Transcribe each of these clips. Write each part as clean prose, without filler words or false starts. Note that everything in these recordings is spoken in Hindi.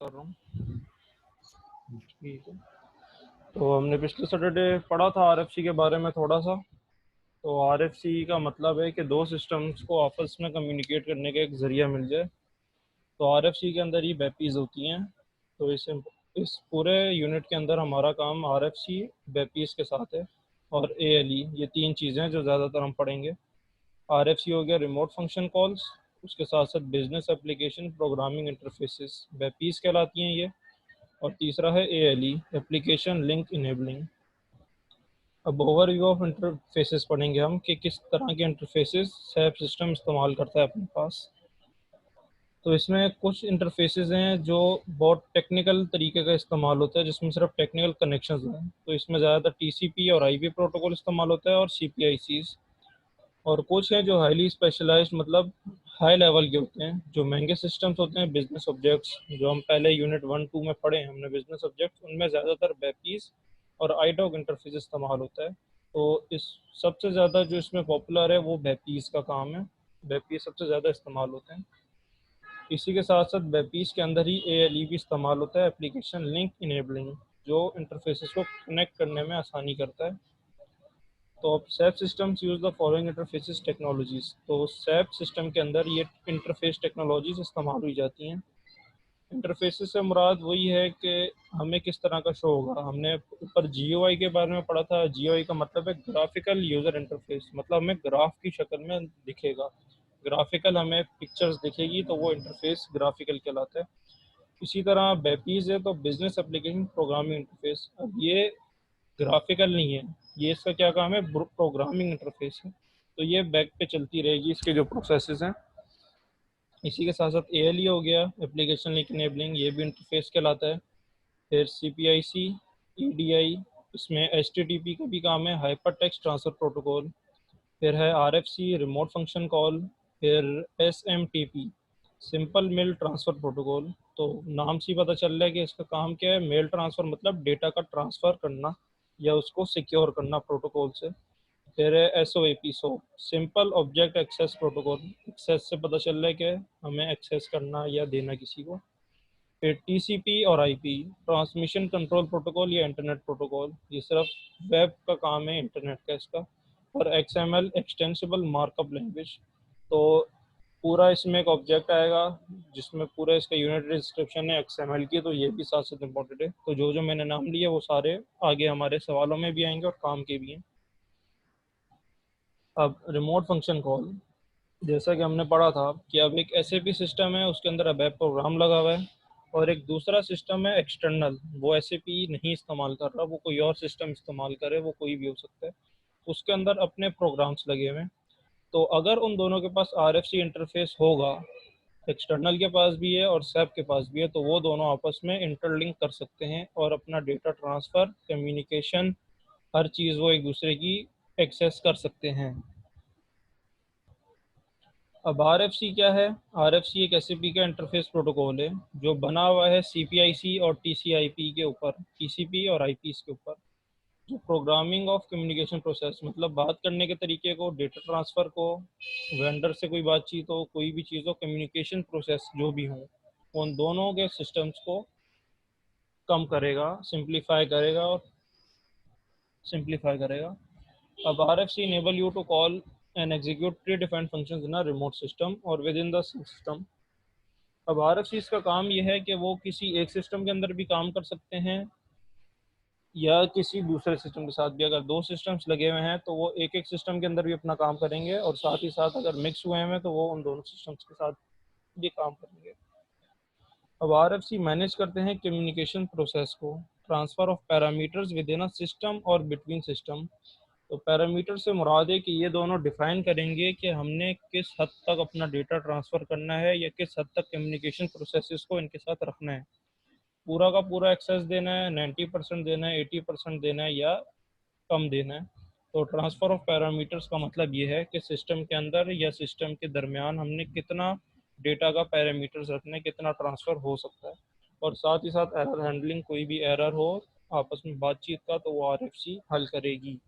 कर रहा हूँ। ठीक है। तो हमने पिछले सैटरडे पढ़ा था आरएफसी के बारे में थोड़ा सा। तो आरएफसी का मतलब है कि दो सिस्टम्स को आपस में कम्युनिकेट करने का एक ज़रिया मिल जाए। तो आरएफसी के अंदर ही बैपीज़ होती हैं। तो इस पूरे यूनिट के अंदर हमारा काम आरएफसी बैपीज़ के साथ है। और एएलई, ये तीन चीज़ें हैं जो ज़्यादातर हम पढ़ेंगे। आरएफसी हो गया रिमोट फंक्शन कॉल्स, उसके साथ साथ बिजनेस एप्लीकेशन प्रोग्रामिंग इंटरफेसेस बैपीज़ कहलाती हैं ये। और तीसरा है एएलई, एप्लीकेशन लिंक इनेबलिंग। अब ओवरव्यू ऑफ इंटरफेसेस पढ़ेंगे हम कि किस तरह के इंटरफेसेस सैप सिस्टम इस्तेमाल करता है अपने पास। तो इसमें कुछ इंटरफेसेस हैं जो बहुत टेक्निकल तरीके का इस्तेमाल होता है, जिसमें सिर्फ टेक्निकल कनेक्शंस हैं। तो इसमें ज़्यादातर टीसीपी और आईपी प्रोटोकॉल इस्तेमाल होता है और सीपीआईसीज। और कुछ हैं जो हाईली स्पेशलाइज्ड, मतलब हाई लेवल के होते हैं। जो महंगे सिस्टम्स होते हैं, बिजनेस ऑब्जेक्ट्स, जो हम पहले यूनिट 1-2 में पढ़े हैं हमने बिजनेस ऑब्जेक्ट्स, उनमें ज़्यादातर बैपीज और आईडॉक इंटरफेस इस्तेमाल होता है। तो इस सबसे ज़्यादा जो इसमें पॉपुलर है वो बैपीज का काम है। बैपीज सबसे ज़्यादा इस्तेमाल होते हैं। इसी के साथ साथ बैपीज के अंदर ही एएलई भी इस्तेमाल होता है, एप्लीकेशन लिंक इनेबलिंग, जो इंटरफेसेस को कनेक्ट करने में आसानी करता है। तो SAP systems use the following interfaces technologies. तो सैप सिस्टम के अंदर ये इंटरफेस टेक्नोलॉजीज इस्तेमाल हुई जाती हैं। इंटरफेसेस से मुराद वही है कि हमें किस तरह का शो होगा। हमने ऊपर जीयूआई के बारे में पढ़ा था। जीयूआई का मतलब है ग्राफिकल यूजर इंटरफेस, मतलब हमें ग्राफ की शक्ल में दिखेगा। ग्राफिकल हमें पिक्चर्स दिखेगी तो वो इंटरफेस ग्राफिकल कहलाता है। इसी तरह बैपीज है तो बिजनेस एप्लीकेशन प्रोग्रामिंग इंटरफेस। अब ये ग्राफिकल नहीं है, ये इसका क्या काम है, प्रोग्रामिंग इंटरफेस है। तो ये बैक पे चलती रहेगी इसके जो प्रोसेसेस हैं। इसी के साथ साथ एएलई हो गया, एप्लीकेशन लिंक इनेबलिंग, ये भी इंटरफेस कहलाता है। फिर सीपीआईसी, ईडीआई, इसमें एचटीटीपी का भी काम है, हाइपर टेक्स्ट ट्रांसफर प्रोटोकॉल। फिर है आरएफसी, रिमोट फंक्शन कॉल। फिर SMTP, simple mail transfer protocol. तो नाम से ही पता चल रहा है कि इसका काम क्या है। मेल ट्रांसफ़र मतलब डेटा का ट्रांसफ़र करना या उसको सिक्योर करना प्रोटोकॉल से। फिर है S O A P, so simple object access protocol. Access से पता चल रहा है कि हमें एक्सेस करना या देना किसी को। फिर टी सी पी और I P, transmission control protocol या इंटरनेट प्रोटोकॉल, ये सिर्फ वेब का काम है, इंटरनेट का इसका। और X M L, extensible markup language. तो पूरा इसमें एक ऑब्जेक्ट आएगा जिसमें पूरा इसका यूनिट डिस्क्रिप्शन है एक्सएमएल की। तो ये भी साथ साथ इम्पोर्टेंट है। तो जो जो मैंने नाम लिए वो सारे आगे हमारे सवालों में भी आएंगे और काम के भी हैं। अब रिमोट फंक्शन कॉल, जैसा कि हमने पढ़ा था कि अब एक एसएपी सिस्टम है, उसके अंदर अब ऐप प्रोग्राम लगा हुआ है। और एक दूसरा सिस्टम है एक्सटर्नल, वो एसएपी नहीं इस्तेमाल कर रहा, वो कोई और सिस्टम इस्तेमाल करे, वो कोई भी हो सकता है। उसके अंदर अपने प्रोग्राम्स लगे हुए हैं। तो अगर उन दोनों के पास आरएफसी इंटरफेस होगा, एक्सटर्नल के पास भी है और सैप के पास भी है, तो वो दोनों आपस में इंटरलिंक कर सकते हैं और अपना डेटा ट्रांसफ़र, कम्युनिकेशन, हर चीज़ वो एक दूसरे की एक्सेस कर सकते हैं। अब आरएफसी क्या है। आरएफसी एक एसएपी का इंटरफेस प्रोटोकॉल है जो बना हुआ है सीपीआईसी और टीसीआईपी के ऊपर, टीसीपी और आईपीस के ऊपर। जो प्रोग्रामिंग ऑफ कम्युनिकेशन प्रोसेस, मतलब बात करने के तरीके को, डेटा ट्रांसफ़र को, वेंडर से कोई बातचीत हो, कोई भी चीज़ हो, कम्युनिकेशन प्रोसेस जो भी हो, उन दोनों के सिस्टम्स को कम करेगा, सिंप्लीफाई करेगा। अब R F C enable you to call and execute predefined functions in a remote system और विद इन द सिस्टम। अब आर एफ सी का काम यह है कि वो किसी एक सिस्टम के अंदर भी काम कर सकते हैं या किसी दूसरे सिस्टम के साथ भी। अगर दो सिस्टम्स लगे हुए हैं तो वो एक एक सिस्टम के अंदर भी अपना काम करेंगे, और साथ ही साथ अगर मिक्स हुए हैं तो वो उन दोनों सिस्टम्स के साथ भी काम करेंगे। अब आर एफ सी मैनेज करते हैं कम्युनिकेशन प्रोसेस को, transfer of parameters with in a system और बिटवीन सिस्टम। तो पैरामीटर से मुराद है कि ये दोनों डिफाइन करेंगे कि हमने किस हद तक अपना डेटा ट्रांसफ़र करना है या किस हद तक कम्युनिकेशन प्रोसेसेस को इनके साथ रखना है। पूरा का पूरा एक्सेस देना है, 90% देना है, 80% देना है, या कम देना है। तो ट्रांसफ़र ऑफ पैरामीटर्स का मतलब ये है कि सिस्टम के अंदर या सिस्टम के दरमियान हमने कितना डेटा का पैरामीटर्स रखने, कितना ट्रांसफ़र हो सकता है। और साथ ही साथ एरर हैंडलिंग, कोई भी एरर हो आपस में बातचीत का तो वो आरएफसी हल करेगी।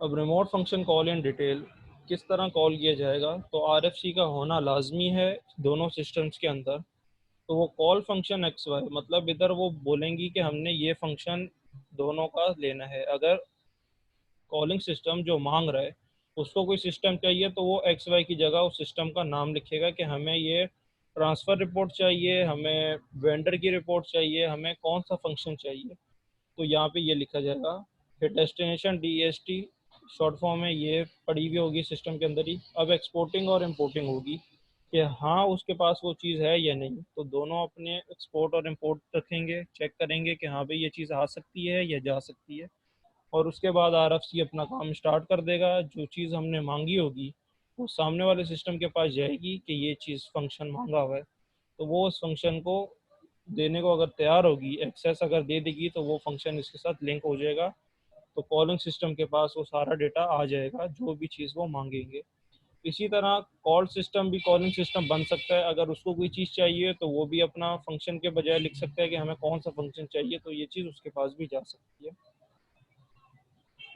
अब remote function call in detail. किस तरह कॉल किया जाएगा, तो आरएफसी का होना लाजमी है दोनों सिस्टम्स के अंदर। तो वो कॉल फंक्शन एक्स वाई, मतलब इधर वो बोलेंगी कि हमने ये फंक्शन दोनों का लेना है। अगर कॉलिंग सिस्टम जो मांग रहा है उसको कोई सिस्टम चाहिए, तो वो एक्स वाई की जगह उस सिस्टम का नाम लिखेगा कि हमें ये ट्रांसफ़र रिपोर्ट चाहिए, हमें वेंडर की रिपोर्ट चाहिए, हमें कौन सा फंक्शन चाहिए, तो यहाँ पे ये लिखा जाएगा। फिर destination D S T short form है, ये पड़ी हुई होगी सिस्टम के अंदर ही। अब एक्सपोर्टिंग और इम्पोर्टिंग होगी कि हाँ उसके पास वो चीज़ है या नहीं, तो दोनों अपने एक्सपोर्ट और इम्पोर्ट रखेंगे, चेक करेंगे कि हाँ भाई ये चीज़ आ सकती है या जा सकती है। और उसके बाद आरएफसी अपना काम स्टार्ट कर देगा। जो चीज़ हमने मांगी होगी वो सामने वाले सिस्टम के पास जाएगी कि ये चीज़ फंक्शन मांगा हुआ है, तो वो उस फंक्शन को देने को अगर तैयार होगी, एक्सेस अगर दे देगी, तो वो फंक्शन इसके साथ लिंक हो जाएगा। तो कॉलिंग सिस्टम के पास वो सारा डेटा आ जाएगा जो भी चीज़ वो मांगेंगे। इसी तरह कॉल सिस्टम भी कॉलिंग सिस्टम बन सकता है। अगर उसको कोई चीज़ चाहिए तो वो भी अपना फंक्शन के बजाय लिख सकता है कि हमें कौन सा फंक्शन चाहिए, तो ये चीज़ उसके पास भी जा सकती है।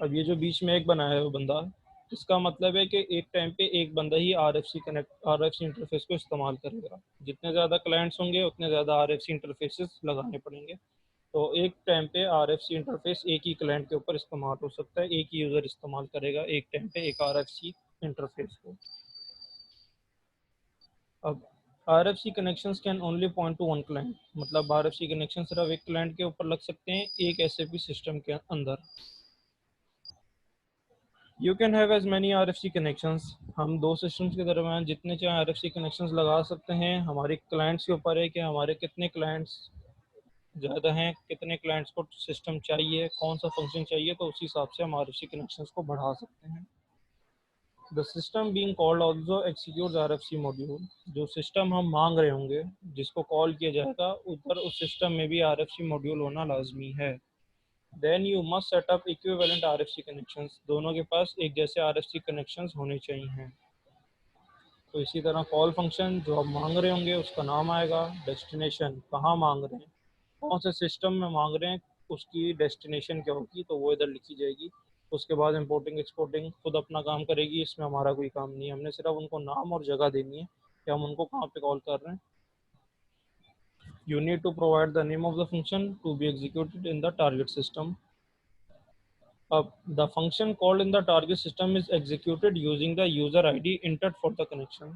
अब ये जो बीच में एक बनाया है वो बंदा, इसका मतलब है कि एक टाइम पे एक बंदा ही आरएफसी इंटरफेस को इस्तेमाल करेगा। जितने ज़्यादा क्लाइंट्स होंगे उतने ज़्यादा आरएफसी इंटरफेसेस लगाने पड़ेंगे। तो एक टाइम पे आरएफसी इंटरफेस एक ही क्लाइंट के ऊपर इस्तेमाल हो सकता है, एक ही यूज़र इस्तेमाल करेगा एक टाइम पे एक आरएफसी इंटरफेस को। अब RFC connections can only point two one client, मतलब आरएफसी कनेक्शन सिर्फ एक क्लाइंट के ऊपर लग सकते हैं एक एसएपी सिस्टम के अंदर। You can have as many R F C connections, हम दो सिस्टम्स के दरमियान जितने चाहे आर एफ सी कनेक्शंस लगा सकते हैं। हमारे क्लाइंट्स के ऊपर है कि हमारे कितने क्लाइंट्स ज़्यादा हैं, कितने क्लाइंट्स को सिस्टम चाहिए, कौन सा फंक्शन चाहिए, तो उसी हिसाब से हम आर एफ सी कनेक्शंस को बढ़ा सकते हैं। The system being called also executes R F C module, जो सिस्टम हम मांग रहे होंगे जिसको कॉल किया जाएगा उधर उस सिस्टम में भी आर एफ सी मॉड्यूल होना लाजमी है। Then you must set up equivalent RFC connections, दोनों के पास एक जैसे आरएफसी कनेक्शंस होने चाहिए। तो इसी तरह कॉल फंक्शन जो आप मांग रहे होंगे उसका नाम आएगा, डेस्टिनेशन कहाँ मांग रहे हैं, कौन से सिस्टम में मांग रहे हैं, उसकी डेस्टिनेशन क्या होगी तो वो इधर लिखी जाएगी। उसके बाद इंपोर्टिंग एक्सपोर्टिंग खुद अपना काम करेगी, इसमें हमारा कोई काम नहीं है, हमने सिर्फ उनको नाम और जगह देनी है कि हम उनको कहाँ पे कॉल कर रहे हैं। You need to provide the name of the function to be executed in the target system. The function called in the target system is executed using the user ID entered for the connection.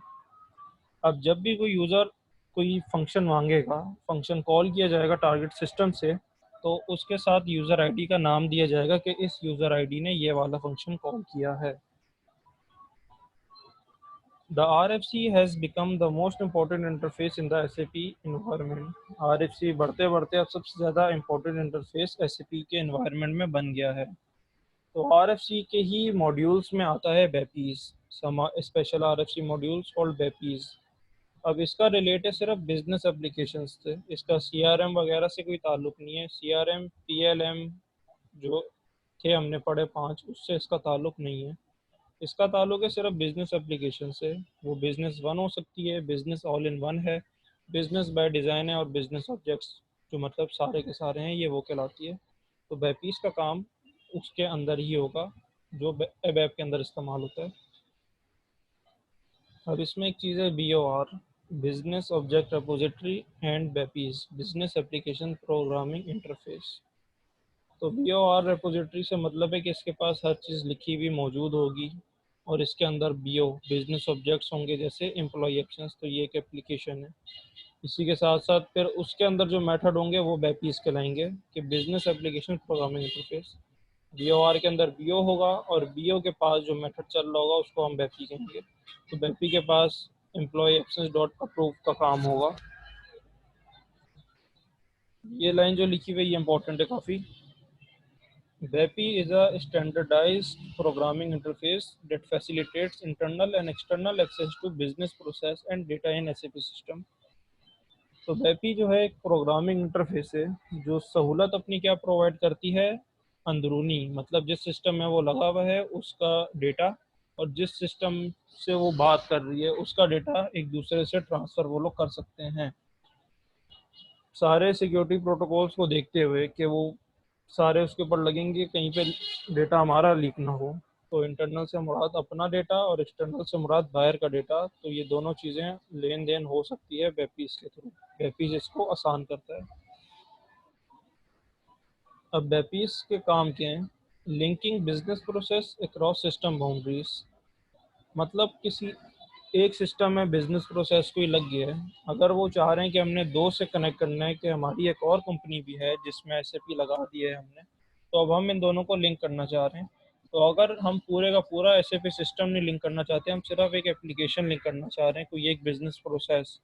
अब जब भी कोई यूज़र कोई फंक्शन मांगेगा, फंक्शन कॉल किया जाएगा टारगेट सिस्टम से, तो उसके साथ यूज़र आईडी का नाम दिया जाएगा कि इस यूज़र आईडी ने ये वाला फंक्शन कॉल किया है। The RFC has become the most important interface in the SAP environment. RFC बढ़ते बढ़ते अब सबसे ज़्यादा इम्पोर्टेंट इंटरफेस SAP के एनवायरनमेंट में बन गया है। तो RFC के ही मॉड्यूल्स में आता है बेपीज, स्पेशल RFC मॉड्यूल्स कॉल्ड बेपीज। अब इसका रिलेट है सिर्फ बिजनेस एप्लीकेशन से, इसका CRM वगैरह से कोई ताल्लुक नहीं है। CRM PLM जो थे हमने पढ़े 5, उससे इसका ताल्लुक नहीं है। इसका ताल्लुक है सिर्फ बिजनेस एप्लीकेशन से। वो बिजनेस वन हो सकती है, बिजनेस ऑल इन वन है, बिजनेस बाय डिज़ाइन है, और बिजनेस ऑब्जेक्ट्स जो मतलब सारे के सारे हैं ये वो कहलाती है। तो बेपीस का काम उसके अंदर ही होगा जो वेब ऐप के अंदर इस्तेमाल होता है। अब इसमें एक चीज़ है BOR, business object repository and BAPIs, business application programming interface. तो BOR रिपोजिटरी से मतलब है कि इसके पास हर चीज़ लिखी हुई मौजूद होगी, और इसके अंदर BO बिजनेस ऑब्जेक्ट्स होंगे जैसे एम्प्लॉय एक्शंस, तो ये एक एप्लीकेशन है। इसी के साथ साथ फिर उसके अंदर जो मेथड होंगे वो बेपीस कहलाएंगे कि business application programming interface. BOR के अंदर BO होगा और BO के पास जो मेथड चल रहा होगा उसको हम बेपी कहेंगे। तो बेपी के पास एम्प्लॉय एक्शंस डॉट अप्रूव का काम होगा। ये लाइन जो लिखी हुई है इंपॉर्टेंट है काफ़ी। BEPI is a standardized programming interface that facilitates internal and external access to business process and data in SAP system. तो BEPI जो है एक प्रोग्रामिंग इंटरफेस है जो सहूलत अपनी क्या प्रोवाइड करती है, अंदरूनी, मतलब जिस सिस्टम में वो लगा हुआ है उसका डेटा, और जिस सिस्टम से वो बात कर रही है उसका डेटा एक दूसरे से ट्रांसफ़र वो लोग कर सकते हैं, सारे सिक्योरिटी प्रोटोकॉल्स को देखते हुए कि वो सारे उसके ऊपर लगेंगे कहीं पे डेटा हमारा लीक ना हो। तो इंटरनल से मुराद अपना डेटा और एक्सटर्नल से मुराद बाहर का डेटा, तो ये दोनों चीज़ें लेन देन हो सकती है वेबपीस के थ्रू। वेबपीस इसको आसान करता है। अब वेबपीस के काम क्या हैं? Linking business process across system boundaries. मतलब किसी एक सिस्टम में बिजनेस प्रोसेस कोई लग गया है, अगर वो चाह रहे हैं कि हमने दो से कनेक्ट करना है कि हमारी एक और कंपनी भी है जिसमें एसएपी लगा दिया है हमने, तो अब हम इन दोनों को लिंक करना चाह रहे हैं। तो अगर हम पूरे का पूरा एसएपी सिस्टम नहीं लिंक करना चाहते, हम सिर्फ एक एप्लीकेशन लिंक करना चाह रहे हैं, कोई एक बिजनेस प्रोसेस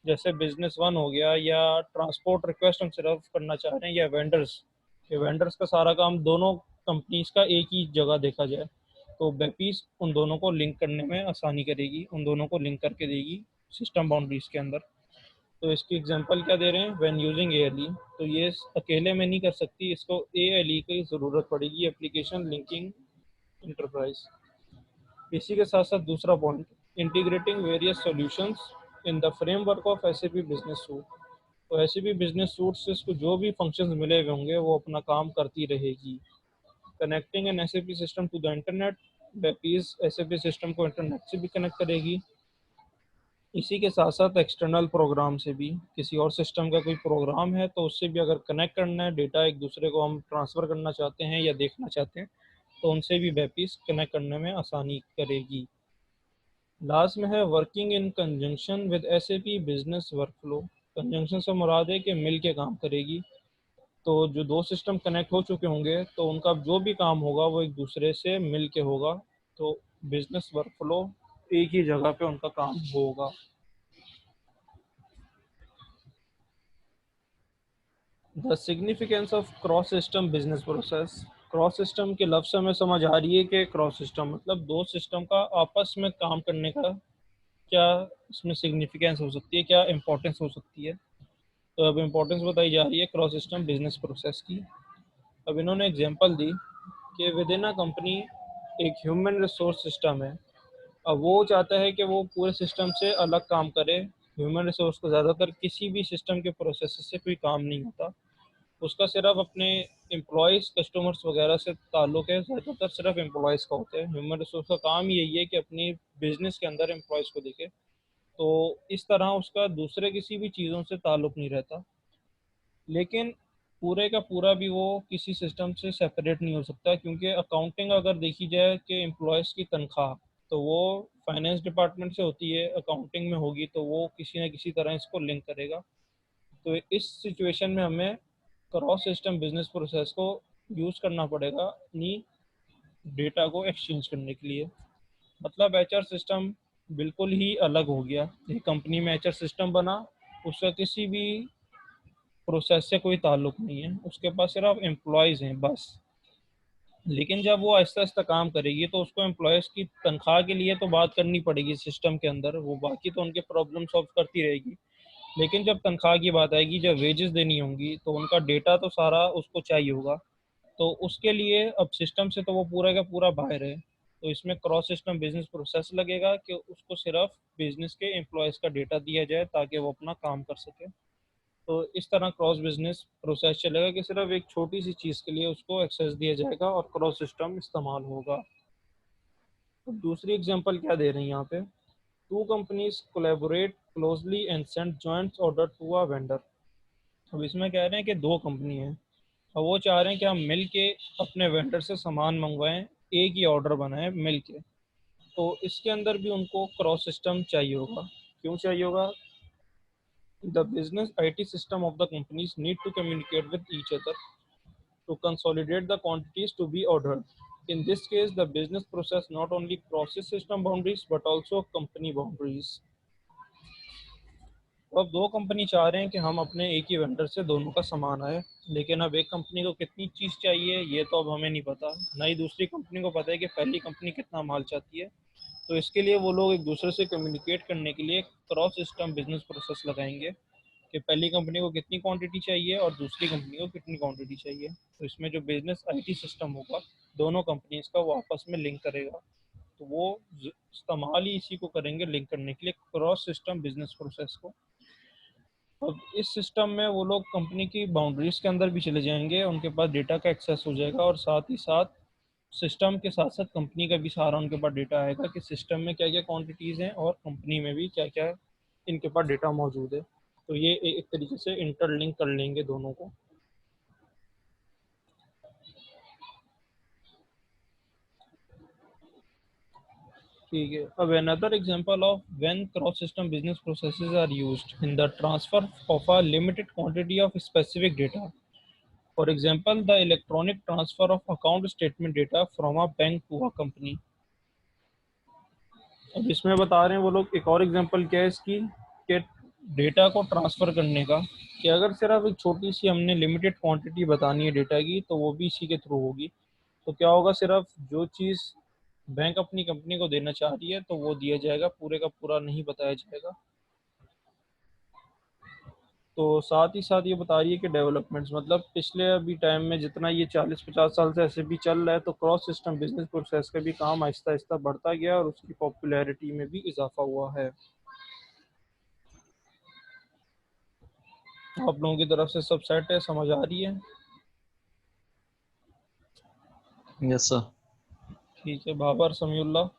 जैसे बिजनेस वन हो गया, या ट्रांसपोर्ट रिक्वेस्ट हम सिर्फ करना चाह रहे हैं, या वेंडर्स, ये वेंडर्स का सारा काम दोनों कंपनीज का एक ही जगह देखा जाए, तो वेबपीस उन दोनों को लिंक करने में आसानी करेगी, उन दोनों को लिंक करके देगी सिस्टम बाउंड्रीज के अंदर। तो इसकी एग्जांपल क्या दे रहे हैं? व्हेन यूजिंग एएलई, तो ये अकेले में नहीं कर सकती, इसको एएलई की ज़रूरत पड़ेगी, एप्लीकेशन लिंकिंग इंटरप्राइज। इसी के साथ साथ दूसरा point, integrating various solutions in the framework of SAP business suit. तो एसएपी बिजनेस सूट से इसको जो भी फंक्शंस मिले हुए होंगे वो अपना काम करती रहेगी। Connecting an SAP system to the internet, web BAPIs SAP system को इंटरनेट से भी कनेक्ट करेगी। इसी के साथ साथ एक्सटर्नल प्रोग्राम से भी, किसी और सिस्टम का कोई प्रोग्राम है तो उससे भी अगर कनेक्ट करना है, डेटा एक दूसरे को हम ट्रांसफ़र करना चाहते हैं या देखना चाहते हैं, तो उनसे भी वेबपीस कनेक्ट करने में आसानी करेगी। लास्ट में है working in conjunction with SAP business workflow. Conjunction से मुराद है कि मिल के काम करेगी। तो जो दो सिस्टम कनेक्ट हो चुके होंगे तो उनका जो भी काम होगा वो एक दूसरे से मिल के होगा, तो बिजनेस वर्कफ्लो एक ही जगह पे उनका काम होगा। The significance of cross system business process. Cross system के लफ्ज़ से हमें समझ आ रही है कि क्रॉस सिस्टम मतलब दो सिस्टम का आपस में काम करने का क्या इसमें सिग्निफिकेंस हो सकती है, क्या इंपॉर्टेंस हो सकती है। तो अब इंपॉर्टेंस बताई जा रही है क्रॉस सिस्टम बिजनेस प्रोसेस की। अब इन्होंने एग्जांपल दी कि विद इन अ कंपनी एक ह्यूमन रिसोर्स सिस्टम है। अब वो चाहता है कि वो पूरे सिस्टम से अलग काम करे। ह्यूमन रिसोर्स को ज़्यादातर किसी भी सिस्टम के प्रोसेस से कोई काम नहीं होता, उसका सिर्फ अपने एम्प्लॉयज़ कस्टमर्स वगैरह से ताल्लुक़ है, ज़्यादातर सिर्फ एम्प्लॉयज़ का होता है। ह्यूमन रिसोर्स का काम यही है कि अपनी बिजनेस के अंदर एम्प्लॉयज़ को देखे, तो इस तरह उसका दूसरे किसी भी चीज़ों से ताल्लुक़ नहीं रहता। लेकिन पूरे का पूरा भी वो किसी सिस्टम से सेपरेट नहीं हो सकता, क्योंकि अकाउंटिंग अगर देखी जाए कि एम्प्लॉयज़ की तनख्वाह तो वो फाइनेंस डिपार्टमेंट से होती है, अकाउंटिंग में होगी तो वो किसी न किसी तरह इसको लिंक करेगा। तो इस सिचुएशन में हमें क्रॉस सिस्टम बिजनेस प्रोसेस को यूज़ करना पड़ेगा अपनी डेटा को एक्सचेंज करने के लिए। मतलब एचआर सिस्टम बिल्कुल ही अलग हो गया। एक कंपनी में एचआर सिस्टम बना, उसका किसी भी प्रोसेस से कोई ताल्लुक नहीं है, उसके पास सिर्फ एम्प्लॉयज़ हैं बस। लेकिन जब वो आहिस्ता आहिस्ता काम करेगी तो उसको एम्प्लॉयज़ की तनख्वाह के लिए तो बात करनी पड़ेगी सिस्टम के अंदर, वो बाकी तो उनके प्रॉब्लम सॉल्व करती रहेगी। लेकिन जब तनख्वाह की बात आएगी, जब वेजेस देनी होंगी, तो उनका डेटा तो सारा उसको चाहिए होगा। तो उसके लिए अब सिस्टम से तो वो पूरा का पूरा बाहर है। तो इसमें क्रॉस सिस्टम बिजनेस प्रोसेस लगेगा कि उसको सिर्फ बिजनेस के एम्प्लॉयज़ का डेटा दिया जाए ताकि वो अपना काम कर सके। तो इस तरह क्रॉस बिजनेस प्रोसेस चलेगा कि सिर्फ एक छोटी सी चीज़ के लिए उसको एक्सेस दिया जाएगा और क्रॉस सिस्टम इस्तेमाल होगा। तो दूसरी एग्जांपल क्या दे रही हैं यहाँ पे? Two companies collaborate closely and send joint order to a vendor. अब इसमें कह रहे हैं कि दो कंपनी हैं, अब वो चाह रहे हैं कि हम मिल के अपने वेंडर से सामान मंगवाएं, एक ही ऑर्डर बनाएं मिल के। तो इसके अंदर भी उनको क्रॉस सिस्टम चाहिए होगा। क्यों चाहिए होगा? The business IT system of the companies need to communicate with each other to consolidate the quantities to be ordered. In this case, the business process not only crosses system boundaries but also company boundaries. तो अब दो कंपनी चाह रहे हैं कि हम अपने एक ही वेंडर से दोनों का सामान आए, लेकिन अब एक कंपनी को कितनी चीज़ चाहिए ये तो अब हमें नहीं पता, ना ही दूसरी कंपनी को पता है कि पहली कंपनी कितना माल चाहती है। तो इसके लिए वो लोग एक दूसरे से कम्युनिकेट करने के लिए क्रॉस सिस्टम बिजनेस प्रोसेस लगाएंगे कि पहली कंपनी को कितनी क्वांटिटी चाहिए और दूसरी कंपनी को कितनी क्वांटिटी चाहिए। तो इसमें जो बिजनेस आईटी सिस्टम होगा दोनों कंपनीज का, वो आपस में लिंक करेगा। तो वो इस्तेमाल ही इसी को करेंगे लिंक करने के लिए, क्रॉस सिस्टम बिजनेस प्रोसेस को। अब इस सिस्टम में वो लोग कंपनी की बाउंड्रीज के अंदर भी चले जाएंगे, उनके पास डेटा का एक्सेस हो जाएगा और साथ ही साथ सिस्टम के साथ साथ कंपनी का भी सारा उनके पास डेटा आएगा कि सिस्टम में क्या क्या क्वांटिटीज़ हैं और कंपनी में भी क्या क्या इनके पास डेटा मौजूद है। तो ये एक तरीके से इंटरलिंक कर लेंगे दोनों को। ठीक है। अब another example of when cross system business processes are used in the transfer of a limited quantity of specific data. For example the electronic transfer of account statement data from a bank to a company. अब इसमें बता रहे हैं वो लोग, एक और एग्जांपल क्या है इसकी, कि डेटा को ट्रांसफ़र करने का, कि अगर सिर्फ एक छोटी सी हमने लिमिटेड क्वांटिटी बतानी है डेटा की तो वो भी इसी के थ्रू होगी। तो क्या होगा, सिर्फ जो चीज़ बैंक अपनी कंपनी को देना चाह रही है तो वो दिया जाएगा, पूरे का पूरा नहीं बताया जाएगा। तो साथ ही साथ ये बता रही है कि डेवलपमेंट्स, मतलब पिछले अभी टाइम में जितना ये 40-50 साल से ऐसे भी चल रहा है, तो क्रॉस सिस्टम बिजनेस प्रोसेस का भी काम आहिस्ता आहिस्ता बढ़ता गया और उसकी पॉपुलैरिटी में भी इजाफा हुआ है। आप लोगों की तरफ से सब सेट है, समझ आ रही है? Yes sir. ठीक है। बाबर समीउल्लाह।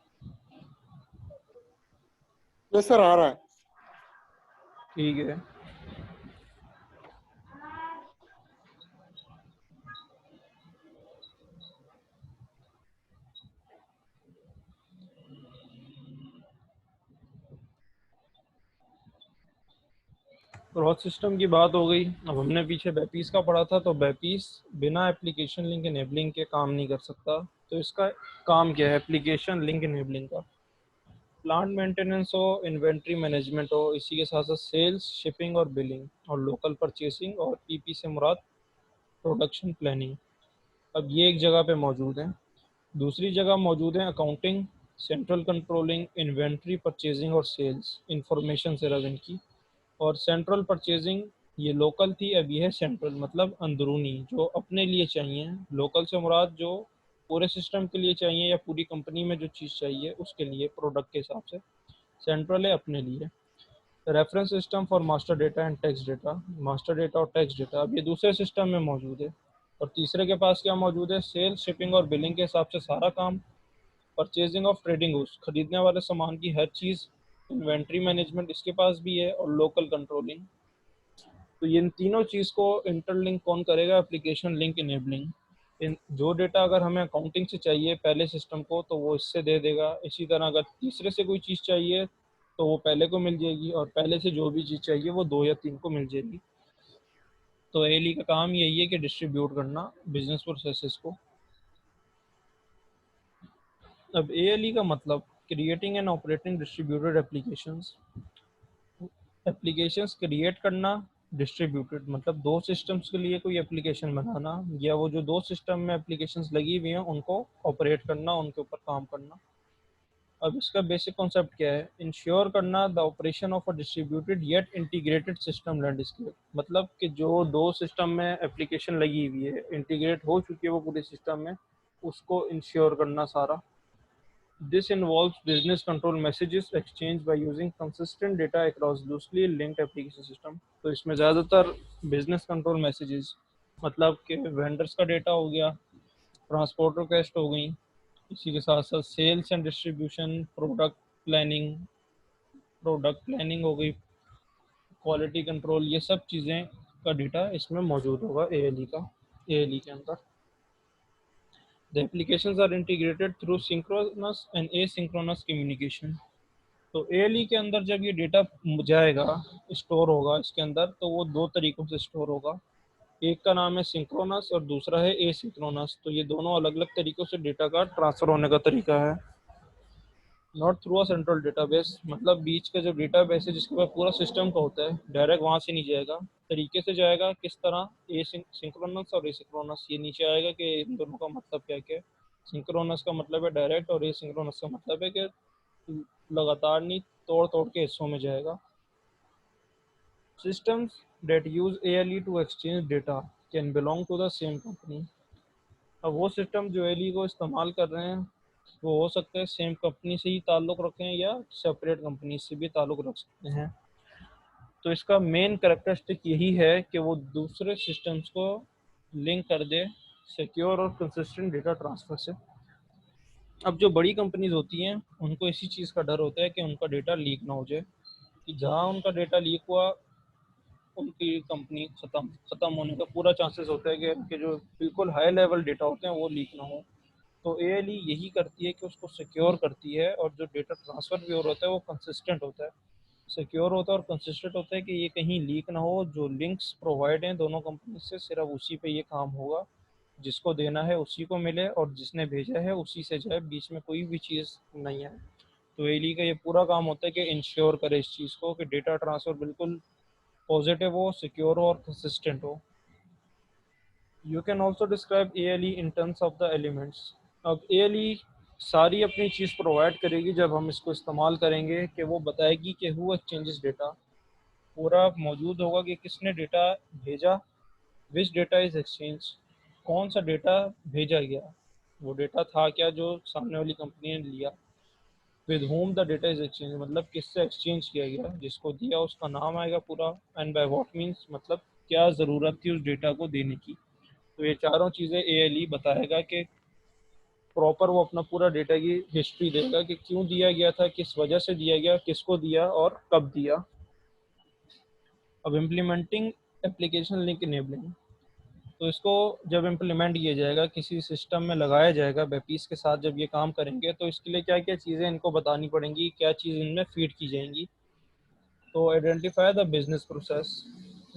यस सर, आ रहा है। ठीक है। क्रॉस सिस्टम की बात हो गई। अब हमने पीछे बैपीस का पढ़ा था, तो बैपीस बिना एप्लीकेशन लिंक इनेबलिंग के काम नहीं कर सकता। तो इसका काम क्या है एप्लीकेशन लिंक इनेबलिंग का? प्लांट मेंटेनेंस हो, इन्वेंट्री मैनेजमेंट हो, इसी के साथ साथ सेल्स, शिपिंग और बिलिंग, और लोकल परचेसिंग, और पीपी से मुराद प्रोडक्शन प्लानिंग। अब ये एक जगह पे मौजूद है। दूसरी जगह मौजूद है accounting, central controlling, inventory, purchasing और सेल्स, इंफॉर्मेशन से रव इनकी। और सेंट्रल परचेजिंग ये लोकल थी, अब ये है सेंट्रल, मतलब अंदरूनी, जो अपने लिए चाहिए। लोकल से मुराद जो पूरे सिस्टम के लिए चाहिए या पूरी कंपनी में जो चीज़ चाहिए उसके लिए प्रोडक्ट के हिसाब से। सेंट्रल है अपने लिए। Reference system for master data and text data, master data और टेक्स्ट डेटा अब ये दूसरे सिस्टम में मौजूद है। और तीसरे के पास क्या मौजूद है, सेल, शिपिंग और बिलिंग के हिसाब से सारा काम। परचेजिंग ऑफ ट्रेडिंग गुड्स, खरीदने वाले सामान की हर चीज़। इन्वेंट्री मैनेजमेंट इसके पास भी है, और लोकल कंट्रोलिंग। तो इन तीनों चीज़ को इंटरलिंक कौन करेगा, एप्लीकेशन लिंक इनेबलिंग। इन जो डेटा अगर हमें अकाउंटिंग से चाहिए पहले सिस्टम को तो वो इससे दे देगा। इसी तरह अगर तीसरे से कोई चीज़ चाहिए तो वो पहले को मिल जाएगी, और पहले से जो भी चीज़ चाहिए वो 2 या 3 को मिल जाएगी। तो एली का काम यही है कि डिस्ट्रीब्यूट करना बिजनेस प्रोसेसेस को। अब एएलई का मतलब creating and operating distributed applications. Applications create करना, डिस्ट्रीब्यूटेड मतलब दो सिस्टम्स के लिए कोई एप्लीकेशन बनाना, या वो जो दो सिस्टम में एप्लीकेशंस लगी हुई हैं उनको ऑपरेट करना, उनके ऊपर काम करना। अब इसका बेसिक कॉन्सेप्ट क्या है, इंश्योर करना the operation of a distributed yet integrated system landscape, मतलब कि जो दो सिस्टम में एप्लीकेशन लगी हुई है, इंटीग्रेट हो चुकी है वो पूरे सिस्टम में, उसको इंश्योर करना सारा। This involves business control messages exchanged by using consistent data across loosely linked application system। तो इसमें ज़्यादातर बिजनेस कंट्रोल मैसेजेस, मतलब कि वेंडर्स का डेटा हो गया, ट्रांसपोर्ट रिक्वेस्ट हो गई, इसी के साथ साथ sales and distribution, product planning हो गई, क्वालिटी कंट्रोल, ये सब चीज़ें का डेटा इसमें मौजूद होगा एएलई के अंदर। The applications are integrated through synchronous and asynchronous communication। तो एएलई के अंदर जब ये डेटा जाएगा, स्टोर होगा इसके अंदर, तो वो दो तरीकों से स्टोर होगा। एक का नाम है सिंक्रोनस और दूसरा है एसिंक्रोनस। तो ये दोनों अलग अलग तरीकों से डेटा का ट्रांसफर होने का तरीका है। Not through a central database, मतलब बीच का जो डेटाबेस है जिसके पास पूरा सिस्टम का होता है, डायरेक्ट वहाँ से नहीं जाएगा, तरीके से जाएगा। किस तरह, ए सिंक्रोनस और एसिंक्रोनस, ये नीचे आएगा कि इन दोनों का मतलब क्या क्या है। सिंक्रोनस का मतलब है डायरेक्ट, और एसिंक्रोनस का मतलब है कि लगातार नहीं, तोड़ तोड़ के हिस्सों में जाएगा। Systems that use ALE to exchange data can belong to the same company। अब वो सिस्टम जो एलई को इस्तेमाल कर रहे हैं वो हो सकता है सेम कंपनी से ही ताल्लुक़ रखें या सेपरेट कंपनी से भी ताल्लुक़ रख सकते हैं। तो इसका मेन करेक्टरिस्टिक यही है कि वो दूसरे सिस्टम्स को लिंक कर दे सिक्योर और कंसिस्टेंट डेटा ट्रांसफ़र से। अब जो बड़ी कंपनीज होती हैं उनको इसी चीज़ का डर होता है कि उनका डेटा लीक ना हो जाए, कि जहाँ उनका डेटा लीक हुआ उनकी कंपनी ख़त्म होने का पूरा चांसेस होता है कि उनके जो बिल्कुल हाई लेवल डेटा होते हैं वो लीक ना हो। तो एएलई यही करती है कि उसको सिक्योर करती है, और जो डेटा ट्रांसफ़र भी हो रहा है वो कंसिस्टेंट होता है, सिक्योर होता है और कंसिस्टेंट होता है, कि ये कहीं लीक ना हो। जो लिंक्स प्रोवाइड हैं दोनों कंपनी से सिर्फ उसी पे ये काम होगा, जिसको देना है उसी को मिले और जिसने भेजा है उसी से जाए, बीच में कोई भी चीज़ नहीं है। तो एएलई का ये पूरा काम होता है कि इंश्योर करे इस चीज़ को कि डेटा ट्रांसफ़र बिल्कुल पॉजिटिव हो, सिक्योर हो और कंसिस्टेंट हो। You can also describe ALE in terms of the elements. अब एएलई सारी अपनी चीज़ प्रोवाइड करेगी जब हम इसको इस्तेमाल करेंगे, कि वो बताएगी कि हु एक्सचेंजेस डेटा, पूरा मौजूद होगा कि किसने डेटा भेजा, विच डेटा इज एक्सचेंज, कौन सा डेटा भेजा गया, वो डेटा था क्या जो सामने वाली कंपनी ने लिया, with home the data is exchange मतलब किससे एक्सचेंज किया गया, जिसको दिया उसका नाम आएगा पूरा, एंड बाय व्हाट मीन्स मतलब क्या ज़रूरत थी उस डेटा को देने की। तो ये चारों चीज़ें एएलई बताएगा कि प्रॉपर वो अपना पूरा डेटा की हिस्ट्री देगा कि क्यों दिया गया था, किस वजह से दिया गया, किसको दिया और कब दिया। अब इम्प्लीमेंटिंग एप्लीकेशन लिंक इनेबलिंग, तो इसको जब इम्प्लीमेंट किया जाएगा, किसी सिस्टम में लगाया जाएगा, बेपीस के साथ जब ये काम करेंगे तो इसके लिए क्या क्या चीज़ें इनको बतानी पड़ेंगी, क्या चीज़ इनमें फीड की जाएंगी। तो identify the business process,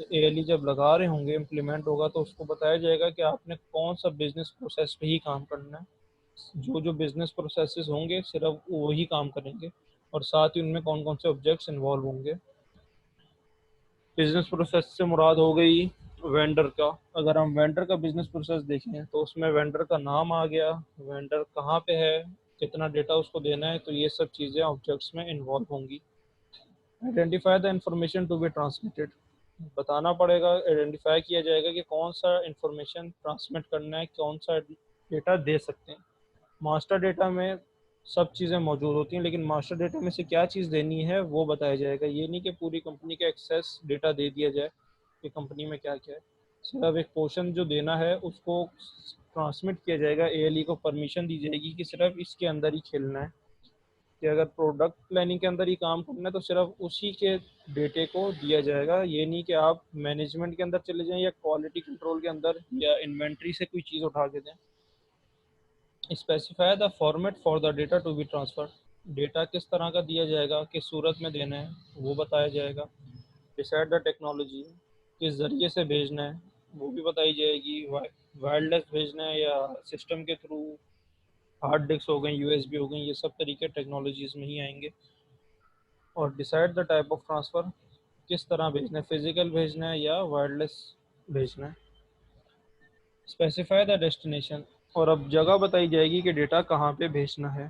ALE जब लगा रहे होंगे, इम्प्लीमेंट होगा तो उसको बताया जाएगा कि आपने कौन सा बिजनेस प्रोसेस पे ही काम करना है। जो जो बिजनेस प्रोसेसेस होंगे सिर्फ वही काम करेंगे, और साथ ही उनमें कौन कौन से ऑब्जेक्ट्स इन्वॉल्व होंगे। बिजनेस प्रोसेस से मुराद हो गई वेंडर का। अगर हम वेंडर का बिजनेस प्रोसेस देखें तो उसमें वेंडर का नाम आ गया, वेंडर कहाँ पे है, कितना डेटा उसको देना है, तो ये सब चीज़ें ऑब्जेक्ट्स में इन्वॉल्व होंगी। Identify the information to be transmitted, बताना पड़ेगा, आइडेंटिफाई किया जाएगा कि कौन सा इंफॉर्मेशन ट्रांसमिट करना है, कौन सा डेटा दे सकते हैं। मास्टर डेटा में सब चीज़ें मौजूद होती हैं, लेकिन मास्टर डेटा में से क्या चीज़ देनी है वो बताया जाएगा। ये नहीं कि पूरी कंपनी का एक्सेस डेटा दे दिया जाए कि कंपनी में क्या क्या है, सिर्फ एक पोर्शन जो देना है उसको ट्रांसमिट किया जाएगा। एएलई को परमिशन दी जाएगी कि सिर्फ इसके अंदर ही खेलना है, कि अगर प्रोडक्ट प्लानिंग के अंदर ही काम करना है तो सिर्फ उसी के डेटे को दिया जाएगा। ये नहीं कि आप मैनेजमेंट के अंदर चले जाएं या क्वालिटी कंट्रोल के अंदर या इन्वेंट्री से कोई चीज़ उठा के दें। Specify the format for the data to be transfer, data किस तरह का दिया जाएगा, किस सूरत में देना है वो बताया जाएगा। डिसाइड द टेक्नोलॉजी, किस ज़रिए से भेजना है वो भी बताई जाएगी, वायरलेस भेजना है या सिस्टम के थ्रू, हार्ड डिस्क हो गई, यूएसबी हो गई, ये सब तरीके टेक्नोलॉजीज़ में ही आएंगे। और decide the type of transfer, किस तरह भेजना है, फिजिकल भेजना है या वायरलेस भेजना है। स्पेसिफाई द डेस्टिनेशन, और अब जगह बताई जाएगी कि डेटा कहाँ पे भेजना है।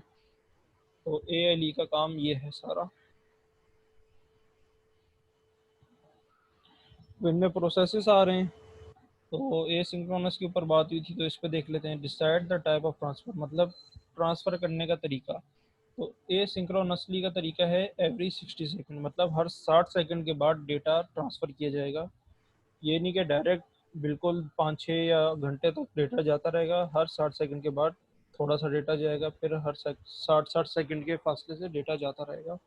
तो एएलई का काम ये है सारा। तो इनमें प्रोसेसेस आ रहे हैं, तो ए सिंक्रोनस के ऊपर बात हुई थी तो इस पर देख लेते हैं। Decide the type of transfer मतलब ट्रांसफ़र करने का तरीका। तो ए सिंक्रोनसली का तरीका है एवरी 60 सेकंड, मतलब हर 60 सेकंड के बाद डेटा ट्रांसफ़र किया जाएगा। ये नहीं कि डायरेक्ट बिल्कुल 5-6 या घंटे तक डेटा जाता रहेगा, हर 60 सेकंड के बाद थोड़ा सा डेटा जाएगा, फिर हर 60-60 सेकंड के फासले से डेटा जाता रहेगा।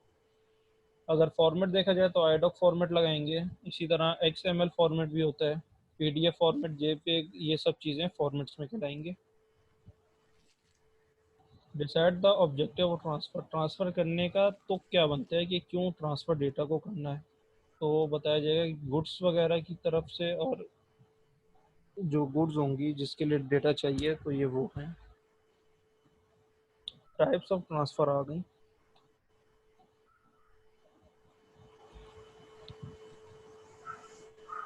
अगर फॉर्मेट देखा जाए तो आईडॉक फॉर्मेट लगाएंगे, इसी तरह एक्सएमएल फॉर्मेट भी होता है, पीडीएफ फॉर्मेट, जेपीईजी, ये सब चीज़ें फॉर्मेट्स में कहलाएंगे। Decide the objective of transfer, transfer करने का तो क्या बनता है कि क्यों ट्रांसफ़र डेटा को करना है, तो बताया जाएगा कि गुड्स वगैरह की तरफ से, और जो गुड्स होंगी जिसके लिए डेटा चाहिए तो ये वो हैं। टाइप्स ऑफ ट्रांसफ़र आ गई।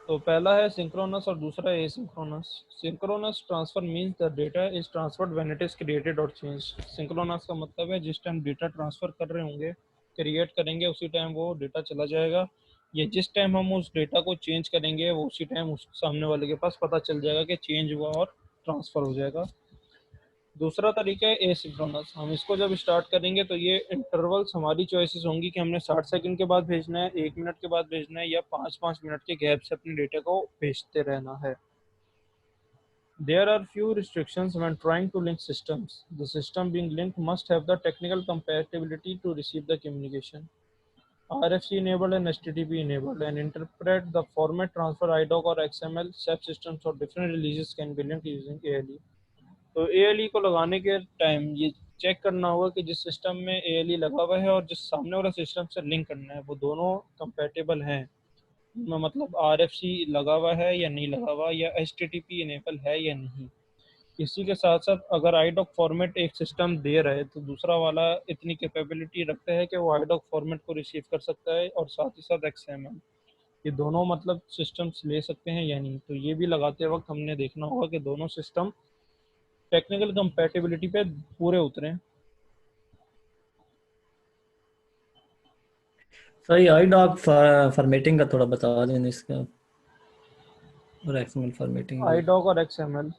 तो पहला है सिंक्रोनस और दूसरा है asynchronous. Synchronous transfer means the data is transferred when it is created और चेंज। सिंक्रोनस का मतलब है जिस टाइम डेटा ट्रांसफर कर रहे होंगे, क्रिएट करेंगे, उसी टाइम वो डेटा चला जाएगा, या जिस टाइम हम उस डेटा को चेंज करेंगे वो उसी टाइम उस सामने वाले के पास पता चल जाएगा कि चेंज हुआ और ट्रांसफ़र हो जाएगा। दूसरा तरीका है एसिंक्रोनस। हम इसको जब स्टार्ट करेंगे तो ये इंटरवल्स हमारी चॉइसेस होंगी कि हमने 60 सेकंड के बाद भेजना है, 1 मिनट के बाद भेजना है, या 5-5 मिनट के गैप से अपने डेटा को भेजते रहना है। There are few restrictions when trying to link systems. The system being linked must have the technical compatibility to receive the communication. RFC enabled and HTTP enabled and interpret the format transfer IDOC or XML SAP systems or different releases can be linked using ALE. तो ALE को लगाने के टाइम ये चेक करना होगा कि जिस सिस्टम में ALE लगा हुआ है और जिस सामने वाला सिस्टम से लिंक करना है वो दोनों कंपैटिबल हैं, मतलब RFC लगा हुआ है या नहीं लगा हुआ, या HTTP इनेबल है या नहीं। इसी के साथ साथ अगर आईडॉक फॉर्मेट एक सिस्टम दे रहा है तो दूसरा वाला इतनी कैपेबिलिटी रखता है कि वो आईडॉक फॉर्मेट को रिसीव कर सकता है और साथ ही साथ XML, ये दोनों मतलब सिस्टम्स ले सकते हैं या नहीं। तो ये भी लगाते वक्त हमने देखना होगा कि दोनों सिस्टम टेक्निकल कंपैटिबिलिटी पे पूरे उतरे। सही आई डॉक फॉर्मेटिंग का थोड़ा बता दें इसका, और एक्सएमएल फॉर्मेटिंग भी। आईडॉक और XML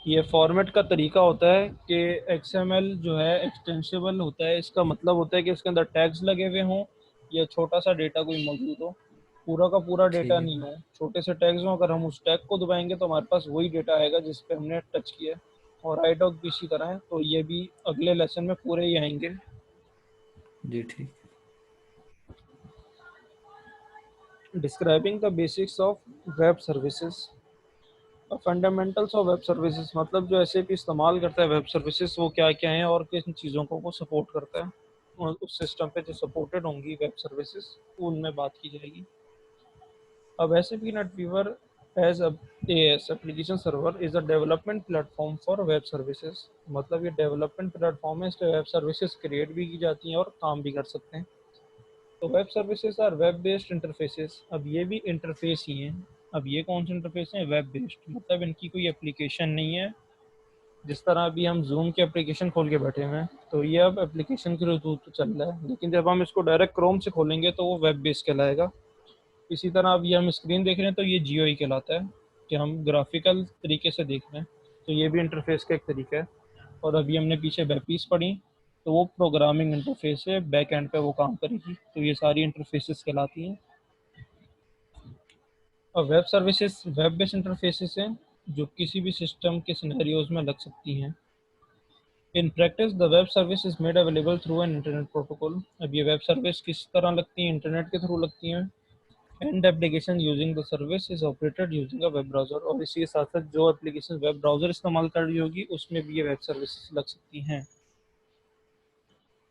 ये फॉर्मेट का तरीका होता है कि XML जो है एक्सटेंसिबल होता है। इसका मतलब होता है कि इसके अंदर टैग्स लगे हुए हों या छोटा सा डेटा कोई मौजूद हो, पूरा का पूरा डेटा ठीक नहीं है। हो, छोटे से टैग्स हों। अगर हम उस टैग को दबाएंगे तो हमारे पास वही डेटा आएगा जिस पे हमने टच किया है। और आईडॉक भी इसी तरह है, तो ये भी अगले लेसन में पूरे ही आएंगे। जी ठीक। Describing the basics of web services. Fundamentals of web services मतलब जो ऐसे भी इस्तेमाल करता है वेब सर्विसेज वो क्या क्या हैं और किन चीज़ों को वो सपोर्ट करता है, और उस सिस्टम पे जो सपोर्टेड होंगी वेब सर्विसेज उनमें बात की जाएगी। अब SAP NetWeaver as AS application server is a development platform for web services. मतलब ये डेवलपमेंट प्लेटफॉर्म है, इस पर वेब सर्विसेज क्रिएट भी की जाती हैं और काम भी कर सकते हैं। तो web services are web based interfaces. अब ये भी इंटरफेस ही हैं। अब ये कौन से इंटरफेस हैं? वेब बेस्ड, मतलब इनकी कोई एप्लीकेशन नहीं है। जिस तरह अभी हम जूम की एप्लीकेशन खोल के बैठे हुए हैं तो ये अब एप्लीकेशन के थ्रू तो चल रहा है, लेकिन जब हम इसको डायरेक्ट क्रोम से खोलेंगे तो वो वेब बेस्ड कहलाएगा। इसी तरह अब ये हम स्क्रीन देख रहे हैं तो ये GUI कहलाता है कि हम ग्राफिकल तरीके से देख रहे हैं, तो ये भी इंटरफेस का एक तरीका है। और अभी हमने पीछे वेब पीस पढ़ी तो वो प्रोग्रामिंग इंटरफेस है, बैक एंड पे वो काम करेगी, तो ये सारी इंटरफेसेस कहलाती हैं। और web services web based interfaces हैं जो किसी भी सिस्टम के सिनेरियोज में लग सकती हैं। In practice the web service is made available through an internet protocol. अब ये वेब सर्विस किस तरह लगती हैं? इंटरनेट के थ्रू लगती हैं। And application using the service is operated using a web browser. और इसी के साथ साथ जो एप्लीकेशन वेब ब्राउजर इस्तेमाल कर रही होगी उसमें भी ये वेब सर्विसेज लग सकती हैं।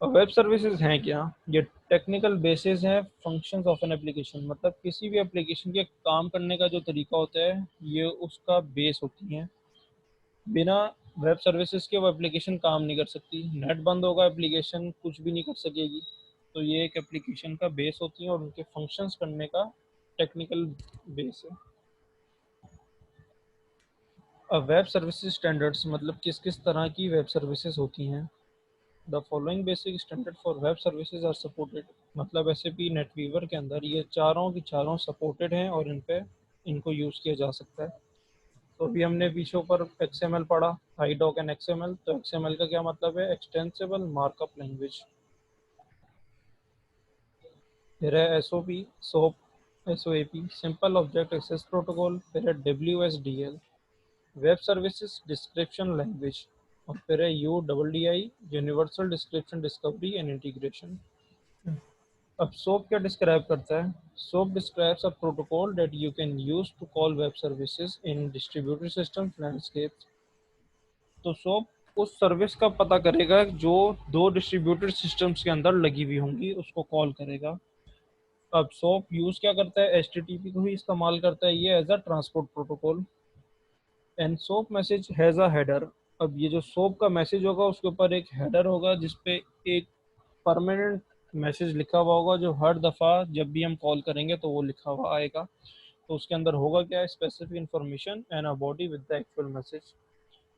और वेब सर्विसेज हैं क्या? ये टेक्निकल बेसिस है फंक्शंस ऑफ एन एप्लीकेशन। मतलब किसी भी एप्लीकेशन के काम करने का जो तरीका होता है ये उसका बेस होती हैं। बिना वेब सर्विसेज के वो एप्लीकेशन काम नहीं कर सकती। नेट बंद होगा एप्लीकेशन कुछ भी नहीं कर सकेगी। तो ये एक एप्लीकेशन का बेस होती है और उनके फंक्शंस करने का टेक्निकल बेस है। अब वेब सर्विसेज स्टैंडर्ड्स मतलब किस किस तरह की वेब सर्विसेज होती हैं। The following basic standard for web services are supported. मतलब SAP नेटवीवर के अंदर ये चारों की चारों सपोर्टेड हैं और इन पे इनको यूज़ किया जा सकता है। तो अभी हमने पीछे ऊपर XML पढ़ा, आईडॉक एंड XML। तो XML का क्या मतलब है? Extensible markup language. फिर है SOAP simple object access protocol. फिर है WSDL web services description language. और फिर है UDDI universal description discovery and integration. अब SOAP क्या डिस्क्राइब करता है? SOAP describes a protocol that you can use to call web services in distributed systems landscapes। तो SOAP उस सर्विस का पता करेगा जो दो डिस्ट्रीब्यूटेड सिस्टम्स के अंदर लगी हुई होंगी, उसको कॉल करेगा। अब SOAP यूज़ क्या करता है? HTTP को ही इस्तेमाल करता है ये as a transport protocol. And SOAP message has a header. अब ये जो SOAP का मैसेज होगा उसके ऊपर एक हेडर होगा जिसपे एक परमानेंट मैसेज लिखा हुआ होगा जो हर दफ़ा जब भी हम कॉल करेंगे तो वो लिखा हुआ आएगा। तो उसके अंदर होगा क्या? Specific information and a body with the actual message.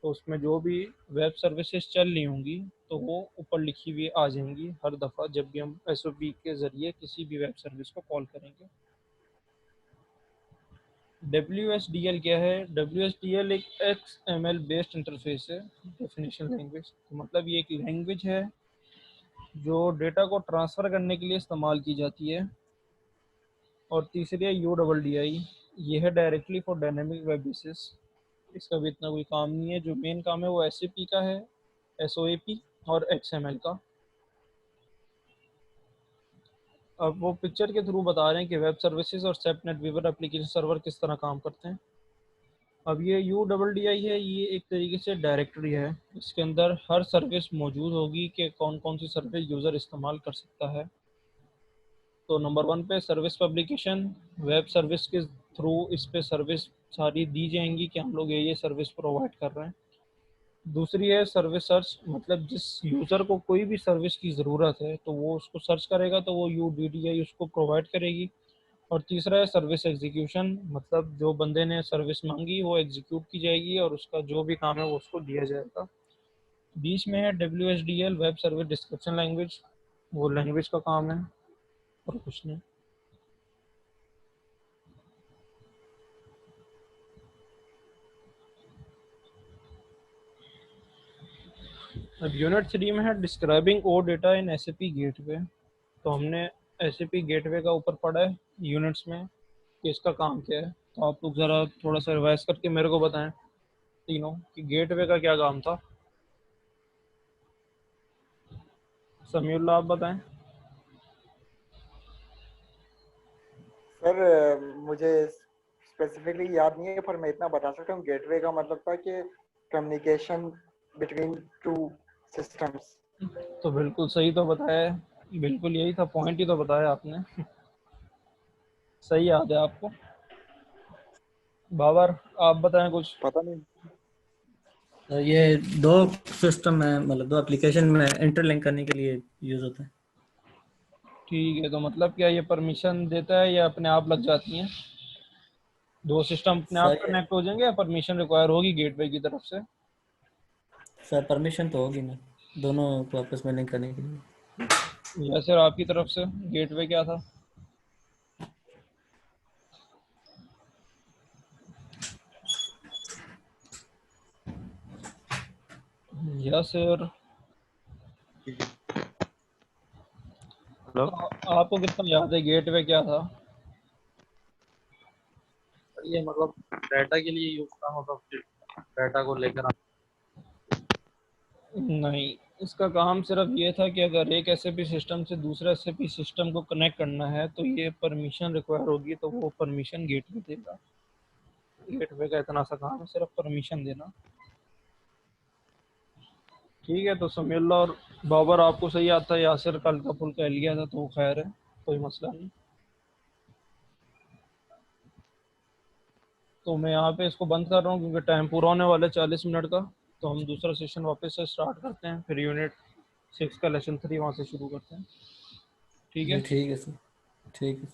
तो उसमें जो भी वेब सर्विसेज चल रही होंगी तो वो ऊपर लिखी हुई आ जाएंगी हर दफ़ा जब भी हम SOP के ज़रिए किसी भी वेब सर्विस को कॉल करेंगे। WSDL क्या है? WSDL एक XML बेस्ड इंटरफेस है, डेफिनेशन लैंग्वेज। तो मतलब ये एक लैंग्वेज है जो डेटा को ट्रांसफ़र करने के लिए इस्तेमाल की जाती है। और तीसरी है UDDI, ये है directly for dynamic web basis. इसका भी इतना कोई काम नहीं है। जो मेन काम है वो SAP का है, SOAP और XML का। अब वो पिक्चर के थ्रू बता रहे हैं कि वेब सर्विसेज और सेपनेट वीवर एप्लीकेशन सर्वर किस तरह काम करते हैं। अब ये UDDI है, ये एक तरीके से डायरेक्टरी है। इसके अंदर हर सर्विस मौजूद होगी कि कौन कौन सी सर्विस यूज़र इस्तेमाल कर सकता है। तो नंबर 1 पे सर्विस पब्लिकेशन, वेब सर्विस के थ्रू इस पे सर्विस सारी दी जाएंगी कि हम लोग ये सर्विस प्रोवाइड कर रहे हैं। दूसरी है सर्विस सर्च, मतलब जिस यूज़र को कोई भी सर्विस की ज़रूरत है तो वो उसको सर्च करेगा तो वो UDDI उसको प्रोवाइड करेगी। और तीसरा है सर्विस एग्जीक्यूशन, मतलब जो बंदे ने सर्विस मांगी वो एग्जीक्यूट की जाएगी और उसका जो भी काम है वो उसको दिया जाएगा। बीच में है WSDL, web service description language, वो लैंग्वेज का काम है और कुछ नहीं। अब यूनिट 3 में है डिस्क्राइबिंग ओ डेटा इन SAP गेटवे। तो हमने SAP गेटवे का ऊपर पढ़ा है यूनिट्स में कि इसका काम क्या है। तो आप लोग ज़रा थोड़ा सा रिवाइज करके मेरे को बताएं तीनों कि गेटवे का क्या काम था। समीउल्लाह आप बताएं। सर मुझे स्पेसिफिकली याद नहीं है, पर मैं इतना बता सकता हूँ गेटवे का मतलब था कि कम्युनिकेशन बिटवीन टू सिस्टम्स। तो बिल्कुल सही तो बताया है, बिल्कुल यही था पॉइंट ही तो बताया आपने। सही याद है आपको। बाबर आप बताएं कुछ। पता नहीं। तो ये दो सिस्टम है, मतलब दो एप्लीकेशन में इंटरलिंक करने के लिए यूज होता है। ठीक है, तो मतलब क्या ये परमिशन देता है या अपने आप लग जाती हैं? दो सिस्टम अपने आप सही है कनेक्ट हो जाएंगे या परमिशन रिक्वायर होगी गेटवे की तरफ से? सर, परमिशन तो होगी ना दोनों को आपस में लिंक करने के लिए। या सर आपकी तरफ से गेटवे क्या था? या सर हेलो। आपको कितना याद है गेटवे क्या था? ये मतलब डाटा के लिए यूज का मतलब डाटा को लेकर नहीं, इसका काम सिर्फ ये था कि अगर एक SAP सिस्टम से दूसरे SAP सिस्टम को कनेक्ट करना है तो ये परमिशन रिक्वायर होगी, तो वो परमिशन गेटवे देगा। गेटवे का इतना सा काम है, सिर्फ परमिशन देना। ठीक है, तो समीउल्लाह और बाबर आपको सही आता है, यासिर का हल्का फुल्का लिया था तो खैर है, कोई मसला नहीं। तो मैं यहाँ पे इसको बंद कर रहा हूँ क्योंकि टाइम पूरा होने वाला है 40 मिनट का। तो हम दूसरा सेशन वापस से स्टार्ट करते हैं, फिर यूनिट 6 का लेसन 3 वहाँ से शुरू करते हैं। ठीक जी है। ठीक है सर, ठीक है।